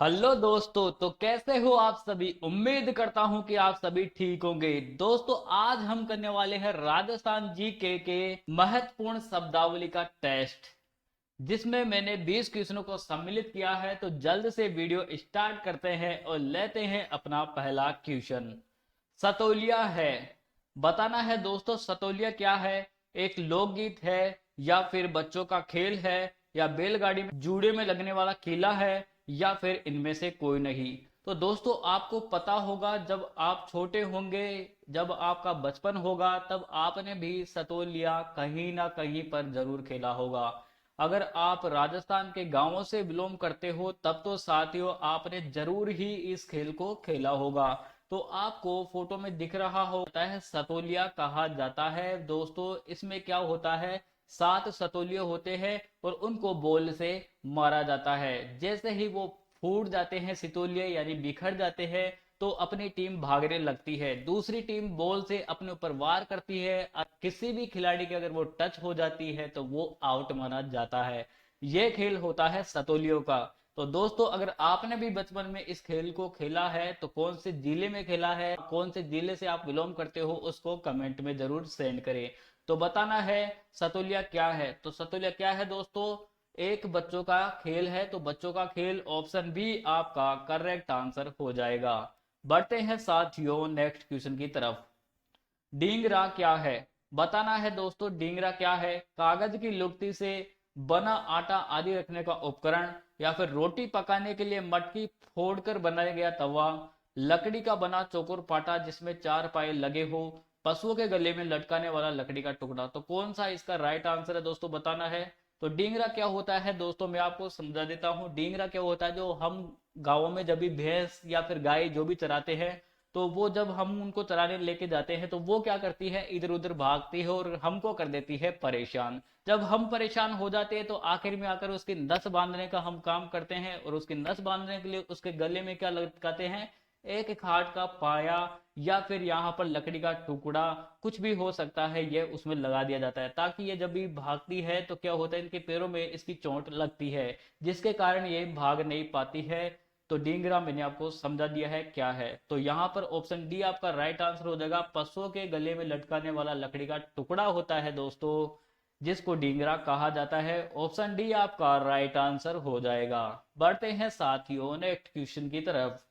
Hello दोस्तों, तो कैसे हो आप सभी। उम्मीद करता हूं कि आप सभी ठीक होंगे। दोस्तों, आज हम करने वाले हैं राजस्थान जीके के महत्वपूर्ण शब्दावली का टेस्ट, जिसमें मैंने 20 क्वेश्चनों को सम्मिलित किया है। तो जल्द से वीडियो स्टार्ट करते हैं और लेते हैं अपना पहला क्वेश्चन। सतोलिया है। बताना है दोस्तों, सतोलिया क्या है। एक लोकगीत है, या फिर बच्चों का खेल है, या बैलगाड़ी में जूड़े में लगने वाला किला है, या फिर इनमें से कोई नहीं। तो दोस्तों, आपको पता होगा जब आप छोटे होंगे, जब आपका बचपन होगा, तब आपने भी सतोलिया कहीं ना कहीं पर जरूर खेला होगा। अगर आप राजस्थान के गांवों से बिलोंग करते हो, तब तो साथियों आपने जरूर ही इस खेल को खेला होगा। तो आपको फोटो में दिख रहा होता है, सतोलिया कहा जाता है। दोस्तों, इसमें क्या होता है, 7 सतोलिये होते हैं और उनको बॉल से मारा जाता है। जैसे ही वो फूट जाते हैं सितोलिये, यानी बिखर जाते हैं, तो अपनी टीम भागने लगती है। दूसरी टीम बॉल से अपने ऊपर वार करती है और किसी भी खिलाड़ी की अगर वो टच हो जाती है तो वो आउट माना जाता है। ये खेल होता है सतोलियों का। तो दोस्तों, अगर आपने भी बचपन में इस खेल को खेला है तो कौन से जिले में खेला है, कौन से जिले से आप बिलोंग करते हो, उसको कमेंट में जरूर सेंड करें। तो बताना है सतोलिया क्या है। तो सतोलिया क्या है दोस्तों, एक बच्चों का खेल है। तो बच्चों का खेल ऑप्शन बी आपका करेक्ट आंसर हो जाएगा। बढ़ते हैं साथियों नेक्स्ट क्वेश्चन की तरफ। डींगरा क्या है। बताना है दोस्तों, डींगरा क्या है। कागज की लुगदी से बना आटा आदि रखने का उपकरण, या फिर रोटी पकाने के लिए मटकी फोड़कर बनाया गया तवा, लकड़ी का बना चौकोर पाटा जिसमें 4 पाए लगे हो, पशुओं के गले में लटकाने वाला लकड़ी का टुकड़ा। तो कौन सा इसका राइट आंसर है दोस्तों, बताना है। तो डींगरा क्या होता है दोस्तों, मैं आपको समझा देता हूँ। डींगरा क्या होता है, जो हम गाँवों में जब भी भैंस या फिर गाय जो भी चराते हैं, तो वो जब हम उनको चराने लेके जाते हैं तो वो क्या करती है, इधर उधर भागती है और हमको कर देती है परेशान। जब हम परेशान हो जाते हैं तो आखिर में आकर उसकी नस बांधने का हम काम करते हैं, और उसकी नस बांधने के लिए उसके गले में क्या लटकाते हैं, एक खाट का पाया, या फिर यहाँ पर लकड़ी का टुकड़ा, कुछ भी हो सकता है, ये उसमें लगा दिया जाता है, ताकि ये जब भी भागती है तो क्या होता है, इनके पैरों में इसकी चोट लगती है, जिसके कारण ये भाग नहीं पाती है। तो डींगरा मैंने आपको समझा दिया है क्या है। तो यहाँ पर ऑप्शन डी आपका राइट आंसर हो जाएगा। पशुओं के गले में लटकाने वाला लकड़ी का टुकड़ा होता है दोस्तों, जिसको डींगरा कहा जाता है। ऑप्शन डी आपका राइट आंसर हो जाएगा। बढ़ते हैं साथियों नेक्स्ट क्वेश्चन की तरफ।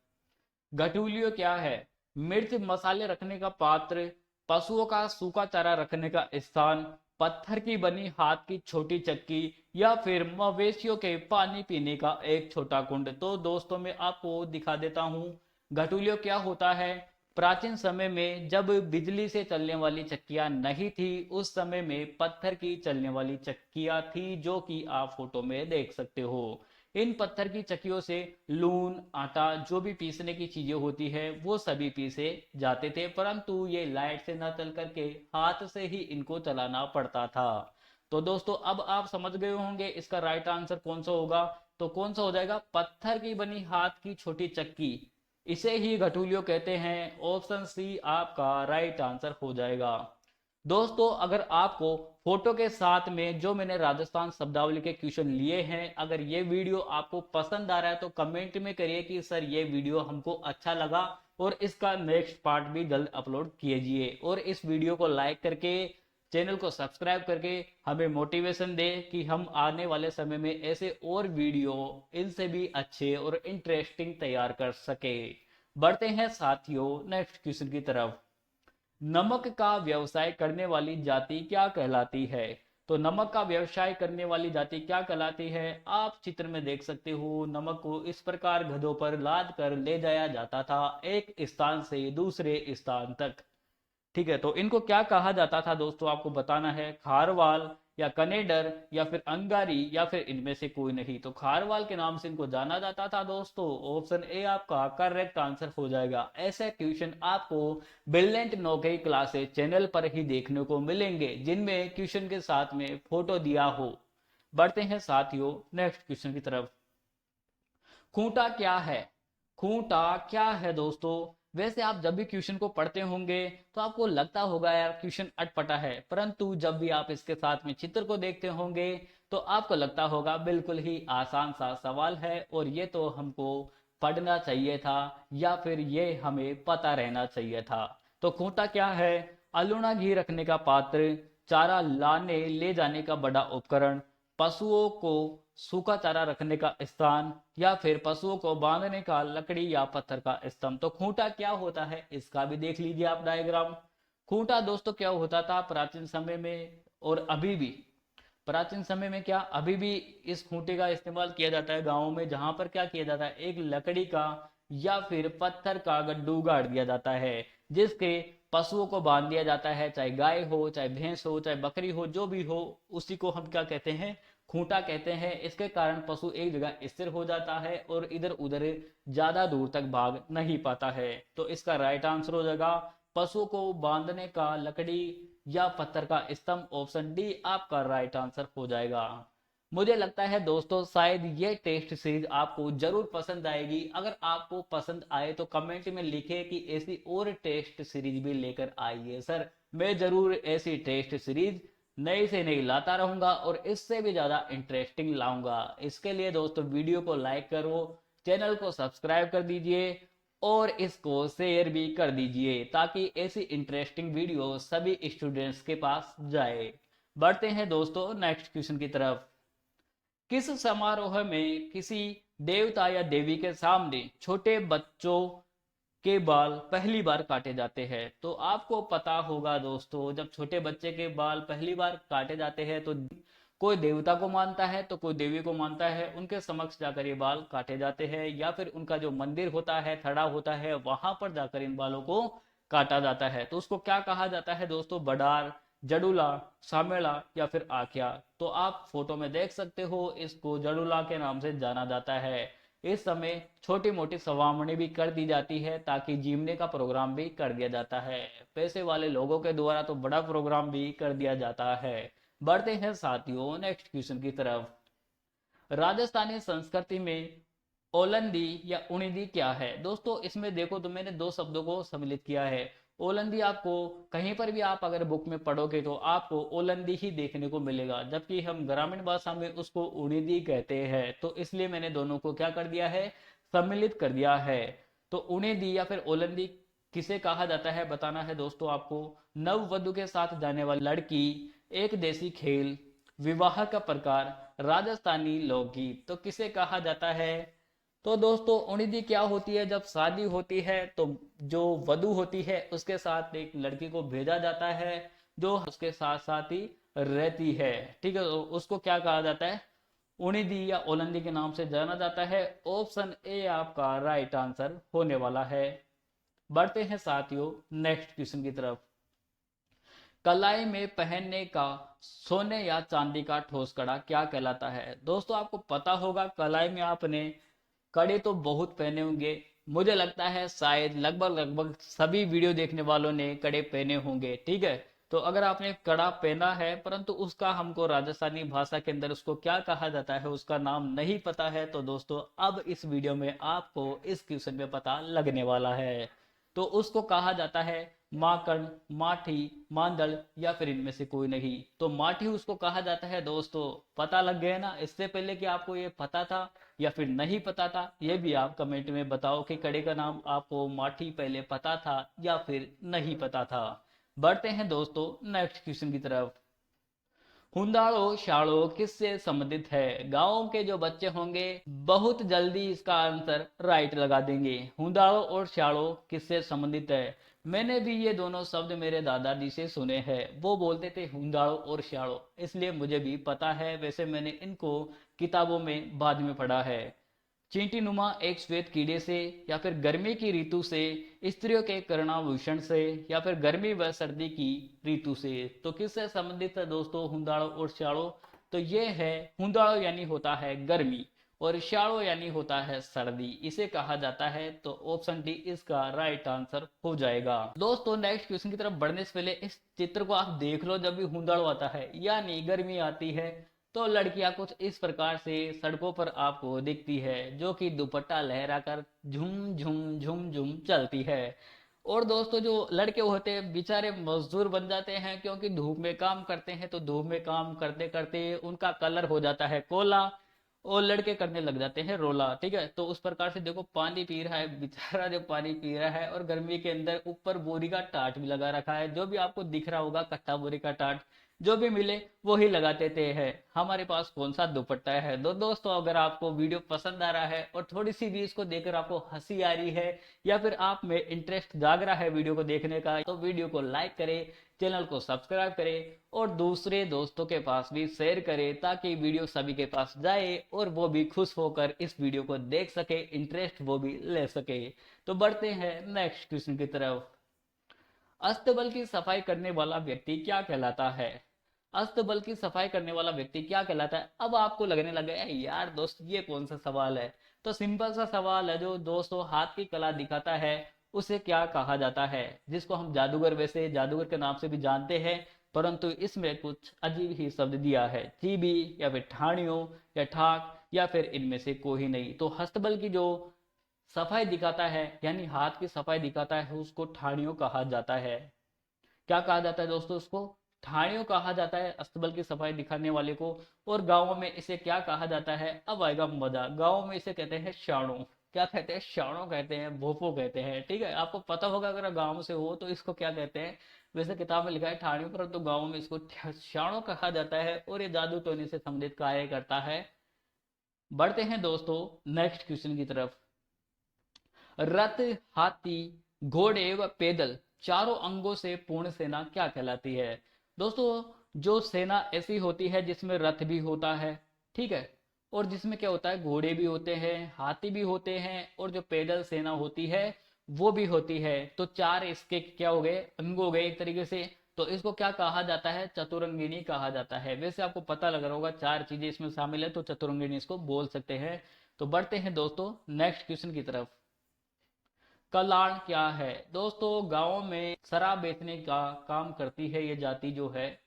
घटुलियो क्या है। मिर्च मसाले रखने का पात्र, पशुओं का सूखा चारा रखने का स्थान, पत्थर की बनी हाथ की छोटी चक्की, या फिर मवेशियों के पानी पीने का एक छोटा कुंड। तो दोस्तों, मैं आपको दिखा देता हूँ घटुलियो क्या होता है। प्राचीन समय में जब बिजली से चलने वाली चक्कियां नहीं थी, उस समय में पत्थर की चलने वाली चक्कियां थी, जो कि आप फोटो में देख सकते हो। इन पत्थर की चक्कियों से लून आटा जो भी पीसने की चीजें होती है वो सभी पीसे जाते थे, परंतु ये लाइट से ना चल करके हाथ से ही इनको चलाना पड़ता था। तो दोस्तों, अब आप समझ गए होंगे इसका राइट आंसर कौन सा होगा। तो कौन सा हो जाएगा, पत्थर की बनी हाथ की छोटी चक्की, इसे ही घटुलियो कहते हैं। ऑप्शन सी आपका राइट आंसर हो जाएगा। दोस्तों, अगर आपको फोटो के साथ में जो मैंने राजस्थान शब्दावली के क्वेश्चन लिए हैं, अगर ये वीडियो आपको पसंद आ रहा है तो कमेंट में करिए कि सर ये वीडियो हमको अच्छा लगा, और इसका नेक्स्ट पार्ट भी जल्द अपलोड कीजिए। और इस वीडियो को लाइक करके, चैनल को सब्सक्राइब करके हमें मोटिवेशन दे कि हम आने वाले समय में ऐसे और वीडियो इनसे भी अच्छे और इंटरेस्टिंग तैयार कर सके। बढ़ते हैं साथियों नेक्स्ट क्वेश्चन की तरफ। नमक का व्यवसाय करने वाली जाति क्या कहलाती है। तो नमक का व्यवसाय करने वाली जाति क्या कहलाती है, आप चित्र में देख सकते हो। नमक को इस प्रकार गधों पर लाद कर ले जाया जाता था, एक स्थान से दूसरे स्थान तक। ठीक है, तो इनको क्या कहा जाता था दोस्तों, आपको बताना है। खारवाल, या कनेडर, या फिर अंगारी, या फिर इनमें से कोई नहीं। तो खारवाल के नाम से इनको जाना जाता था दोस्तों। ऑप्शन ए आपका करेक्ट आंसर हो जाएगा। ऐसे क्वेश्चन आपको ब्रिलियंट नौकरी क्लासेस चैनल पर ही देखने को मिलेंगे, जिनमें क्वेश्चन के साथ में फोटो दिया हो। बढ़ते हैं साथियों नेक्स्ट क्वेश्चन की तरफ। खूंटा क्या है। खूंटा क्या है दोस्तों। वैसे आप जब भी क्वेश्चन को पढ़ते होंगे तो आपको लगता होगा यार क्वेश्चन अटपटा है, परंतु जब भी आप इसके साथ में चित्र को देखते होंगे तो आपको लगता होगा बिल्कुल ही आसान सा सवाल है और ये तो हमको पढ़ना चाहिए था या फिर ये हमें पता रहना चाहिए था। तो खूंटा क्या है? अलूना घी रखने का पात्र, चारा लाने ले जाने का बड़ा उपकरण, पशुओं को सूखा चारा रखने का स्थान, या फिर पशुओं को बांधने का लकड़ी या पत्थर का स्तंभ। तो खूंटा क्या होता है इसका भी देख लीजिए आप डायग्राम। खूंटा दोस्तों क्या होता था प्राचीन समय में और अभी भी, प्राचीन समय में क्या अभी भी इस खूंटे का इस्तेमाल किया जाता है गाँव में, जहां पर क्या किया जाता है, एक लकड़ी का या फिर पत्थर का गड्ढू गाड़ दिया जाता है जिसके पशुओं को बांध दिया जाता है, चाहे गाय हो, चाहे भैंस हो, चाहे बकरी हो, जो भी हो, उसी को हम क्या कहते हैं, खूंटा कहते हैं। इसके कारण पशु एक जगह स्थिर हो जाता है और इधर उधर ज्यादा दूर तक भाग नहीं पाता है। तो इसका राइट आंसर हो जाएगा पशुओं को बांधने का लकड़ी या पत्थर का स्तंभ, ऑप्शन डी आपका राइट आंसर हो जाएगा। मुझे लगता है दोस्तों शायद ये टेस्ट सीरीज आपको जरूर पसंद आएगी। अगर आपको पसंद आए तो कमेंट में लिखे कि ऐसी और टेस्ट सीरीज भी लेकर आइए सर। मैं जरूर ऐसी टेस्ट सीरीज नई से नई लाता रहूंगा और इससे भी ज्यादा इंटरेस्टिंग लाऊंगा। इसके लिए दोस्तों वीडियो को लाइक करो, चैनल को सब्सक्राइब कर दीजिए और इसको शेयर भी कर दीजिए ताकि ऐसी इंटरेस्टिंग वीडियो सभी स्टूडेंट्स के पास जाए। बढ़ते हैं दोस्तों नेक्स्ट क्वेश्चन की तरफ। किस समारोह में किसी देवता या देवी के सामने छोटे बच्चों के बाल पहली बार काटे जाते हैं? तो आपको पता होगा दोस्तों, जब छोटे बच्चे के बाल पहली बार काटे जाते हैं तो कोई देवता को मानता है तो कोई देवी को मानता है, उनके समक्ष जाकर ये बाल काटे जाते हैं या फिर उनका जो मंदिर होता है, थड़ा होता है, वहां पर जाकर इन बालों को काटा जाता है। तो उसको क्या कहा जाता है दोस्तों? बडार, जडूला, सामेला या फिर आख्या। तो आप फोटो में देख सकते हो, इसको जडूला के नाम से जाना जाता है। इस समय छोटी मोटी सवामणी भी कर दी जाती है ताकि जीवने का प्रोग्राम भी कर दिया जाता है। पैसे वाले लोगों के द्वारा तो बड़ा प्रोग्राम भी कर दिया जाता है। बढ़ते हैं साथियों नेक्स्ट क्वेश्चन की तरफ। राजस्थानी संस्कृति में ओलंदी या उनिदी क्या है? दोस्तों इसमें देखो तो मैंने दो शब्दों को सम्मिलित किया है। ओलंदी आपको कहीं पर भी आप अगर बुक में पढ़ोगे तो आपको ओलंदी ही देखने को मिलेगा, जबकि हम ग्रामीण भाषा में उसको उनिदी कहते हैं। तो इसलिए मैंने दोनों को क्या कर दिया है, सम्मिलित कर दिया है। तो उनिदी या फिर ओलंदी किसे कहा जाता है बताना है दोस्तों आपको। नववधु के साथ जाने वाली लड़की, एक देसी खेल, विवाह का प्रकार, राजस्थानी लोकगीत। तो किसे कहा जाता है? तो दोस्तों उनिदी क्या होती है? जब शादी होती है तो जो वधु होती है उसके साथ एक लड़की को भेजा जाता है जो उसके साथ साथ ही रहती है। ठीक है, तो उसको क्या कहा जाता है? उनिदी या ओलंदी के नाम से जाना जाता है। ऑप्शन ए आपका राइट आंसर होने वाला है। बढ़ते हैं साथियों नेक्स्ट क्वेश्चन की तरफ। कलाई में पहनने का सोने या चांदी का ठोस कड़ा क्या कहलाता है? दोस्तों आपको पता होगा कलाई में आपने कड़े तो बहुत पहने होंगे। मुझे लगता है शायद लगभग लगभग सभी वीडियो देखने वालों ने कड़े पहने होंगे। ठीक है, तो अगर आपने कड़ा पहना है परंतु उसका हमको राजस्थानी भाषा के अंदर उसको क्या कहा जाता है उसका नाम नहीं पता है, तो दोस्तों अब इस वीडियो में आपको इस क्वेश्चन में पता लगने वाला है। तो उसको कहा जाता है माकड़, माठी, मांदल या फिर इनमें से कोई नहीं। तो माठी उसको कहा जाता है दोस्तों। पता लग गया ना? इससे पहले कि आपको ये पता था या फिर नहीं पता था, ये भी आप कमेंट में बताओ कि कड़े का नाम आपको माठी पहले पता था या फिर नहीं पता था। बढ़ते हैं दोस्तों नेक्स्ट क्वेश्चन की तरफ। हुंदाड़ो शाड़ो किससे संबंधित है? गांव के जो बच्चे होंगे बहुत जल्दी इसका आंसर राइट लगा देंगे। हुंदाड़ो और शाड़ो किससे संबंधित है? मैंने भी ये दोनों शब्द मेरे दादाजी से सुने हैं, वो बोलते थे हुंदाड़ो और शाड़ो, इसलिए मुझे भी पता है। वैसे मैंने इनको किताबों में बाद में पढ़ा है। चींटी नुमा एक श्वेत कीड़े से, या फिर गर्मी की ऋतु से, स्त्रियों के कर्णाभूषण से, या फिर गर्मी व सर्दी की ऋतु से। तो किससे संबंधित है दोस्तों हुंदाड़ो और शाड़ो? तो ये है हुंदाड़ो यानी होता है गर्मी और शाड़ो यानी होता है सर्दी, इसे कहा जाता है। तो ऑप्शन डी इसका राइट आंसर हो जाएगा। दोस्तों नेक्स्ट क्वेश्चन की तरफ बढ़ने से पहले इस चित्र को आप देख लो। जब भी हुंदाड़ो आता है यानी गर्मी आती है तो लड़कियां कुछ इस प्रकार से सड़कों पर आपको दिखती है, जो कि दुपट्टा लहराकर झुम झुम झुम झुम चलती है। और दोस्तों जो लड़के होते हैं बेचारे मजदूर बन जाते हैं, क्योंकि धूप में काम करते हैं, तो धूप में काम करते करते उनका कलर हो जाता है कोला, और लड़के करने लग जाते हैं रोला। ठीक है, तो उस प्रकार से देखो पानी पी रहा है बेचारा, जो पानी पी रहा है, और गर्मी के अंदर ऊपर बोरी का टाट भी लगा रखा है, जो भी आपको दिख रहा होगा कट्टा बोरी का टाट, जो भी मिले वो ही लगा देते हैं। हमारे पास कौन सा दुपट्टा है। दोस्तों अगर आपको वीडियो पसंद आ रहा है और थोड़ी सी भी इसको देखकर आपको हंसी आ रही है, या फिर आप में इंटरेस्ट जाग रहा है वीडियो को देखने का, तो वीडियो को लाइक करें, चैनल को सब्सक्राइब करें, और दूसरे दोस्तों के पास भी शेयर करें, ताकि वीडियो सभी के पास जाए और वो भी खुश होकर इस वीडियो को देख सके, इंटरेस्ट वो भी ले सके। तो बढ़ते हैं नेक्स्ट क्वेश्चन की तरफ। अस्तबल की सफाई करने वाला व्यक्ति क्या कहलाता है। अस्तबल की सफाई करने वाला व्यक्ति क्या कहलाता है। अब आपको लगने लगा यार दोस्त ये कौन सा सवाल है। तो सिंपल सा सवाल है, जो दोस्तों हाथ की कला दिखाता है उसे क्या कहा जाता है, जिसको हम जादूगर, वैसे जादूगर के नाम से भी जानते हैं, परंतु इसमें कुछ अजीब ही शब्द दिया है, चीबी या फिर ठाणियों या ठाक या फिर इनमें से कोई नहीं। तो हस्तबल की जो सफाई दिखाता है, यानी हाथ की सफाई दिखाता है, उसको ठाणियों कहा जाता है। क्या कहा जाता है दोस्तों, उसको ठाणियों कहा जाता है, अस्तबल की सफाई दिखाने वाले को। और गाँव में इसे क्या कहा जाता है, अब आएगा मजा। गाँव में इसे कहते हैं शाणो। क्या कहते हैं, शाणो कहते हैं, भोपो कहते हैं। ठीक है, आपको पता होगा अगर गाँव से हो तो इसको क्या कहते हैं। वैसे किताब में लिखा है ठाणियों, पर तो गाँव में इसको शाणो कहा जाता है, और ये जादू टोने से संबंधित कार्य करता है। बढ़ते हैं दोस्तों नेक्स्ट क्वेश्चन की तरफ। रथ, हाथी, घोड़े व पैदल चारों अंगों से पूर्ण सेना क्या कहलाती है। दोस्तों जो सेना ऐसी होती है जिसमें रथ भी होता है, ठीक है, और जिसमें क्या होता है घोड़े भी होते हैं, हाथी भी होते हैं, और जो पैदल सेना होती है वो भी होती है, तो चार इसके क्या हो गए, अंग हो गए एक तरीके से। तो इसको क्या कहा जाता है, चतुरंगिनी कहा जाता है। वैसे आपको पता लग रहा होगा चार चीजें इसमें शामिल है, तो चतुरंगिनी इसको बोल सकते हैं। तो बढ़ते हैं दोस्तों नेक्स्ट क्वेश्चन की तरफ। कलाण क्या है। दोस्तों गांव में शराब बेचने का काम करती है ये जाति जो है,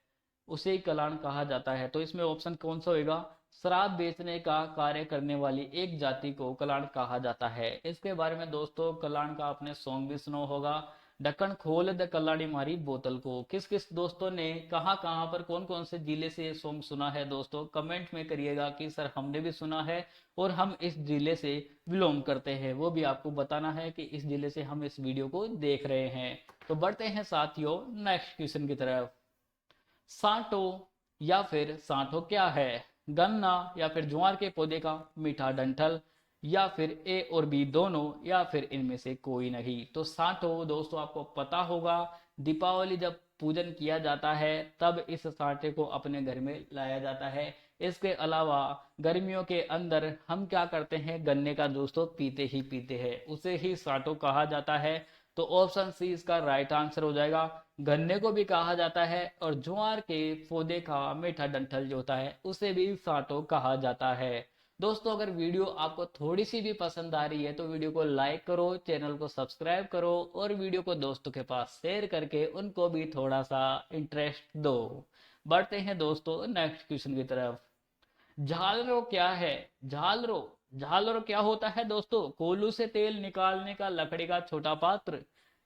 उसे ही कलाण कहा जाता है। तो इसमें ऑप्शन कौन सा होगा, शराब बेचने का कार्य करने वाली एक जाति को कलाण कहा जाता है। इसके बारे में दोस्तों कलाण का आपने सॉन्ग भी सुना होगा, ढक्कन खोल द कलाड़ी मारी बोतल को। किस किस दोस्तों ने कहाँ कहाँ पर कौन कौन से जिले से ये सॉन्ग सुना है, दोस्तों कमेंट में करिएगा कि सर हमने भी सुना है और हम इस जिले से बिलोंग करते हैं, वो भी आपको बताना है कि इस जिले से हम इस वीडियो को देख रहे हैं। तो बढ़ते हैं साथियों नेक्स्ट क्वेश्चन की तरफ। सांटो या फिर सांठो क्या है। गन्ना या फिर ज्वार के पौधे का मीठा डंठल, या फिर ए और बी दोनों, या फिर इनमें से कोई नहीं। तो सांठो दोस्तों आपको पता होगा, दीपावली जब पूजन किया जाता है तब इस सांटे को अपने घर में लाया जाता है। इसके अलावा गर्मियों के अंदर हम क्या करते हैं, गन्ने का जूस तो पीते ही पीते हैं, उसे ही सांटो कहा जाता है। तो ऑप्शन सी इसका राइट आंसर हो जाएगा। गन्ने को भी कहा जाता है, और ज्वार के पौधे का मीठा डंठल जो होता है उसे भी सांटो कहा जाता है। दोस्तों अगर वीडियो आपको थोड़ी सी भी पसंद आ रही है तो वीडियो को लाइक करो, चैनल को सब्सक्राइब करो, और वीडियो को दोस्तों के पास शेयर करके उनको भी थोड़ा सा इंटरेस्ट दो। बढ़ते हैं दोस्तों नेक्स्ट क्वेश्चन की तरफ। झालरो क्या है। झालरो, झालरो क्या होता है दोस्तों, कोल्हू से तेल निकालने का लकड़ी का छोटा पात्र,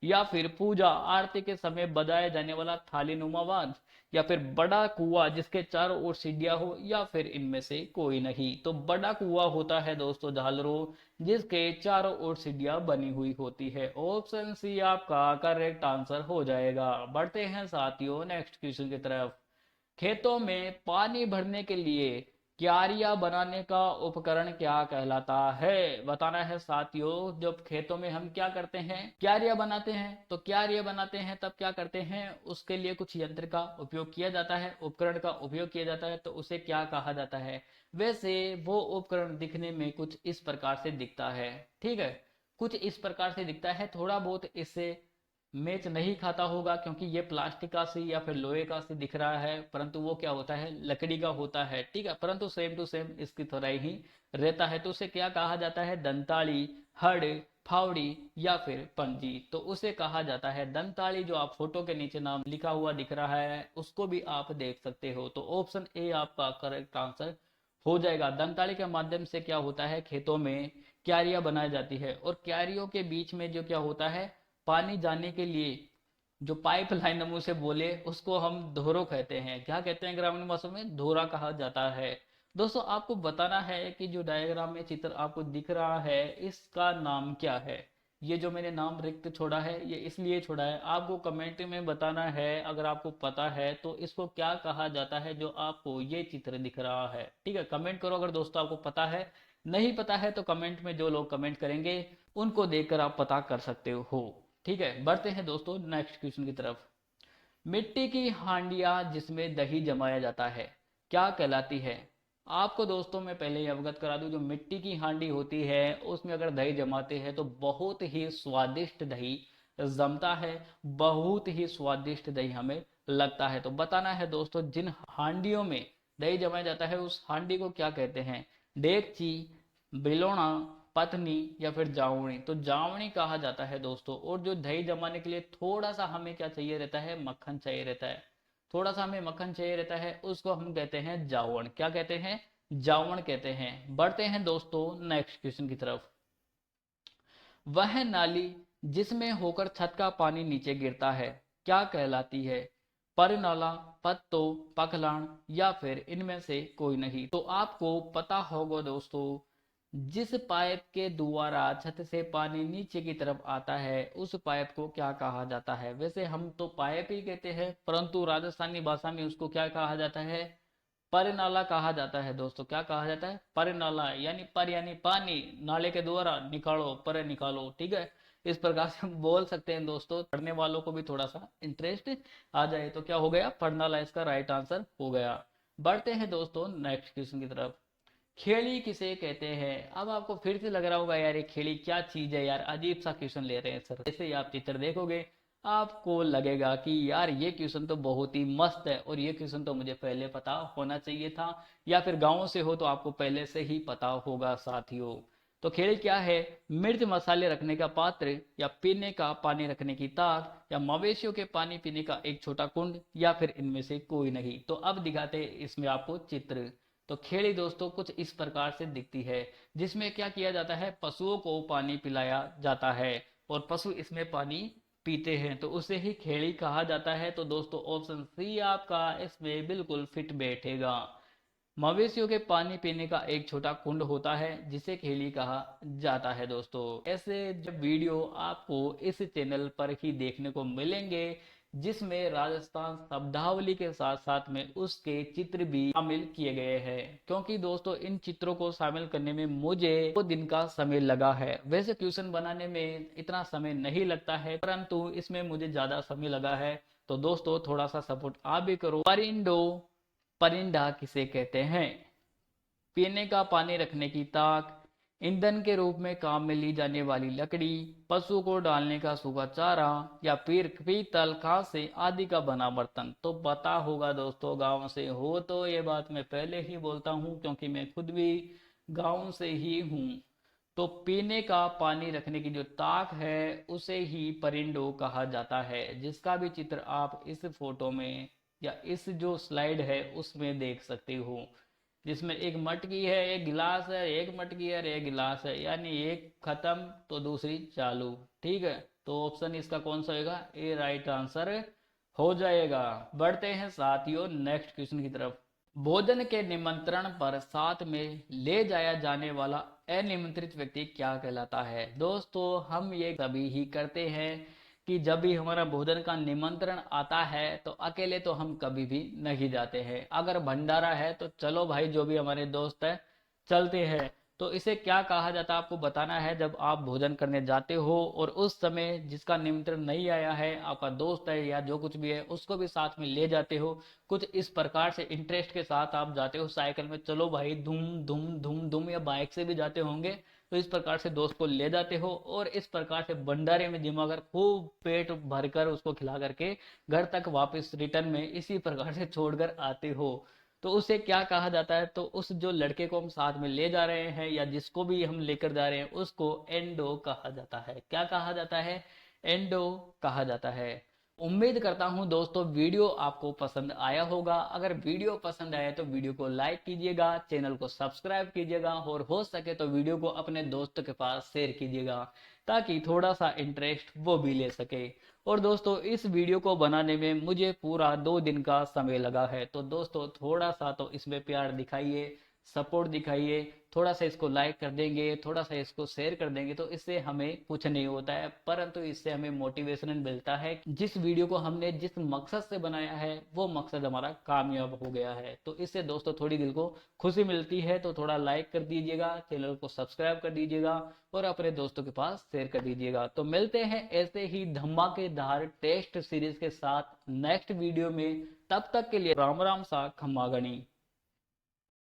या फिर पूजा आरती के समय बजाया जाने वाला थाली नुमा वाद्य, या फिर बड़ा कुआं जिसके चारों ओर सीढ़ियां हो, या फिर इनमें से कोई नहीं। तो बड़ा कुआं होता है दोस्तों झालरो, जिसके चारों ओर सीढ़ियां बनी हुई होती है। ऑप्शन सी आपका करेक्ट आंसर हो जाएगा। बढ़ते हैं साथियों नेक्स्ट क्वेश्चन की तरफ। खेतों में पानी भरने के लिए क्यारियां बनाने का उपकरण क्या कहलाता है। बताना है साथियों, जब खेतों में हम क्या करते हैं, क्यारियां बनाते हैं, तो क्यारियां बनाते हैं तब क्या करते हैं, उसके लिए कुछ यंत्र का उपयोग किया जाता है, उपकरण का उपयोग किया जाता है, तो उसे क्या कहा जाता है। वैसे वो उपकरण दिखने में कुछ इस प्रकार से दिखता है, ठीक है, कुछ इस प्रकार से दिखता है, थोड़ा बहुत इससे मैच नहीं खाता होगा, क्योंकि ये प्लास्टिक का सी या फिर लोहे का सी दिख रहा है, परंतु वो क्या होता है, लकड़ी का होता है, ठीक है, परंतु सेम टू सेम इसकी तरह ही रहता है। तो उसे क्या कहा जाता है, दंताली, हड़, फावड़ी या फिर पंजी। तो उसे कहा जाता है दंताली। जो आप फोटो के नीचे नाम लिखा हुआ दिख रहा है उसको भी आप देख सकते हो। तो ऑप्शन ए आपका करेक्ट आंसर हो जाएगा। दंताली के माध्यम से क्या होता है, खेतों में क्यारियां बनाई जाती है, और क्यारियों के बीच में जो क्या होता है, पानी जाने के लिए जो पाइप लाइन हम उसे बोले उसको हम धोरो कहते हैं। क्या कहते हैं ग्रामीण भाषा में? धोरा कहा जाता है। दोस्तों आपको बताना है कि जो डायग्राम में चित्र आपको दिख रहा है इसका नाम क्या है। ये जो मैंने नाम रिक्त छोड़ा है ये इसलिए छोड़ा है, आपको कमेंट में बताना है अगर आपको पता है तो इसको क्या कहा जाता है जो आपको ये चित्र दिख रहा है। ठीक है, कमेंट करो अगर दोस्तों आपको पता है। नहीं पता है तो कमेंट में जो लोग कमेंट करेंगे उनको देखकर आप पता कर सकते हो। ठीक है, बढ़ते हैं दोस्तों नेक्स्ट क्वेश्चन की तरफ। मिट्टी की हांडिया जिसमें दही जमाया जाता है क्या कहलाती है? आपको दोस्तों मैं पहले ही अवगत करा दूं, जो मिट्टी की हांडी होती है उसमें अगर दही जमाते हैं तो बहुत ही स्वादिष्ट दही जमता है, बहुत ही स्वादिष्ट दही हमें लगता है। तो बताना है दोस्तों जिन हांडियों में दही जमाया जाता है उस हांडी को क्या कहते हैं? डेगची, बिलोना, पत्नी या फिर जावनी? तो जावनी कहा जाता है दोस्तों। और जो दही जमाने के लिए थोड़ा सा हमें क्या चाहिए रहता है? मक्खन चाहिए रहता है। थोड़ा सा हमें मक्खन चाहिए रहता है उसको हम कहते हैं जावण। क्या कहते हैं? जावण कहते हैं। बढ़ते हैं दोस्तों नेक्स्ट क्वेश्चन की तरफ। वह नाली जिसमें होकर छत का पानी नीचे गिरता है क्या कहलाती है? परनाला, पत्तो, पखलाण या फिर इनमें से कोई नहीं? तो आपको पता होगा दोस्तों, जिस पाइप के द्वारा छत से पानी नीचे की तरफ आता है उस पाइप को क्या कहा जाता है? वैसे हम तो पाइप ही कहते हैं परंतु राजस्थानी भाषा में उसको क्या कहा जाता है? परनाला कहा जाता है दोस्तों। क्या कहा जाता है? परनाला, यानी पर यानी पानी, नाले के द्वारा निकालो, पर निकालो। ठीक है, इस प्रकार से हम बोल सकते हैं दोस्तों। पढ़ने वालों को भी थोड़ा सा इंटरेस्ट आ जाए तो क्या हो गया? परनाला इसका राइट आंसर हो गया। बढ़ते हैं दोस्तों नेक्स्ट क्वेश्चन की तरफ। खेड़ी किसे कहते हैं? अब आपको फिर से लग रहा होगा यार ये खेड़ी क्या चीज है यार, अजीब सा क्वेश्चन ले रहे हैं सर। जैसे ही आप चित्र देखोगे आपको लगेगा कि यार ये क्वेश्चन तो बहुत ही मस्त है और ये क्वेश्चन तो मुझे पहले पता होना चाहिए था, या फिर गाँव से हो तो आपको पहले से ही पता होगा साथियों। तो खेड़ी क्या है? मिर्च मसाले रखने का पात्र, या पीने का पानी रखने की ताक, या मवेशियों के पानी पीने का एक छोटा कुंड, या फिर इनमें से कोई नहीं? तो अब दिखाते इसमें आपको चित्र। तो खेड़ी दोस्तों कुछ इस प्रकार से दिखती है, जिसमें क्या किया जाता है? पशुओं को पानी पिलाया जाता है और पशु इसमें पानी पीते हैं, तो उसे ही खेड़ी कहा जाता है। तो दोस्तों ऑप्शन सी आपका इसमें बिल्कुल फिट बैठेगा। मवेशियों के पानी पीने का एक छोटा कुंड होता है जिसे खेड़ी कहा जाता है दोस्तों। ऐसे जब वीडियो आपको इस चैनल पर ही देखने को मिलेंगे जिसमें राजस्थान शब्दावली के साथ साथ में उसके चित्र भी शामिल किए गए हैं, क्योंकि दोस्तों इन चित्रों को शामिल करने में मुझे 2 दिन का समय लगा है। वैसे क्वेश्चन बनाने में इतना समय नहीं लगता है परंतु इसमें मुझे ज्यादा समय लगा है। तो दोस्तों थोड़ा सा सपोर्ट आप भी करो। परिंडो, परिंडा किसे कहते हैं? पीने का पानी रखने की ताक, ईंधन के रूप में काम में ली जाने वाली लकड़ी, पशु को डालने का सूखा चारा, या फिर पीतल, कांसे आदि का बना बर्तन? तो पता होगा दोस्तों, गांव से हो तो ये बात मैं पहले ही बोलता हूं क्योंकि मैं खुद भी गांव से ही हूं। तो पीने का पानी रखने की जो ताक है उसे ही परिंडो कहा जाता है, जिसका भी चित्र आप इस फोटो में या इस जो स्लाइड है उसमें देख सकते हो, जिसमें एक मटकी है, एक गिलास है, एक मटकी है, एक गिलास है, यानी एक खत्म तो दूसरी चालू। ठीक है, तो ऑप्शन इसका कौन सा होगा? ए राइट आंसर हो जाएगा। बढ़ते हैं साथियों नेक्स्ट क्वेश्चन की तरफ। भोजन के निमंत्रण पर साथ में ले जाया जाने वाला अनिमंत्रित व्यक्ति क्या कहलाता है? दोस्तों हम ये सभी ही करते हैं कि जब भी हमारा भोजन का निमंत्रण आता है तो अकेले तो हम कभी भी नहीं जाते हैं। अगर भंडारा है तो चलो भाई जो भी हमारे दोस्त है चलते हैं। तो इसे क्या कहा जाता है आपको बताना है। जब आप भोजन करने जाते हो और उस समय जिसका निमंत्रण नहीं आया है, आपका दोस्त है या जो कुछ भी है, उसको भी साथ में ले जाते हो। कुछ इस प्रकार से इंटरेस्ट के साथ आप जाते हो साइकिल में, चलो भाई धूम धूम धूम धूम, या बाइक से भी जाते होंगे। तो इस प्रकार से दोस्त को ले जाते हो और इस प्रकार से भंडारे में जिमाकर खूब पेट भरकर उसको खिला करके घर तक वापस रिटर्न में इसी प्रकार से छोड़कर आते हो। तो उसे क्या कहा जाता है? तो उस जो लड़के को हम साथ में ले जा रहे हैं या जिसको भी हम लेकर जा रहे हैं उसको एंडो कहा जाता है। क्या कहा जाता है? एंडो कहा जाता है। उम्मीद करता हूं दोस्तों वीडियो आपको पसंद आया होगा। अगर वीडियो पसंद आया तो वीडियो को लाइक कीजिएगा, चैनल को सब्सक्राइब कीजिएगा और हो सके तो वीडियो को अपने दोस्तों के पास शेयर कीजिएगा ताकि थोड़ा सा इंटरेस्ट वो भी ले सके। और दोस्तों इस वीडियो को बनाने में मुझे पूरा 2 दिन का समय लगा है, तो दोस्तों थोड़ा सा तो इसमें प्यार दिखाइए, सपोर्ट दिखाइए। थोड़ा सा इसको लाइक कर देंगे, थोड़ा सा इसको शेयर कर देंगे तो इससे हमें कुछ नहीं होता है, परंतु इससे हमें मोटिवेशन मिलता है। जिस वीडियो को हमने जिस मकसद से बनाया है वो मकसद हमारा कामयाब हो गया है, तो इससे दोस्तों थोड़ी दिल को खुशी मिलती है। तो थोड़ा लाइक कर दीजिएगा, चैनल को सब्सक्राइब कर दीजिएगा और अपने दोस्तों के पास शेयर कर दीजिएगा। तो मिलते हैं ऐसे ही धमाकेदार टेस्ट सीरीज के साथ नेक्स्ट वीडियो में। तब तक के लिए राम राम सा खम्मा गणी।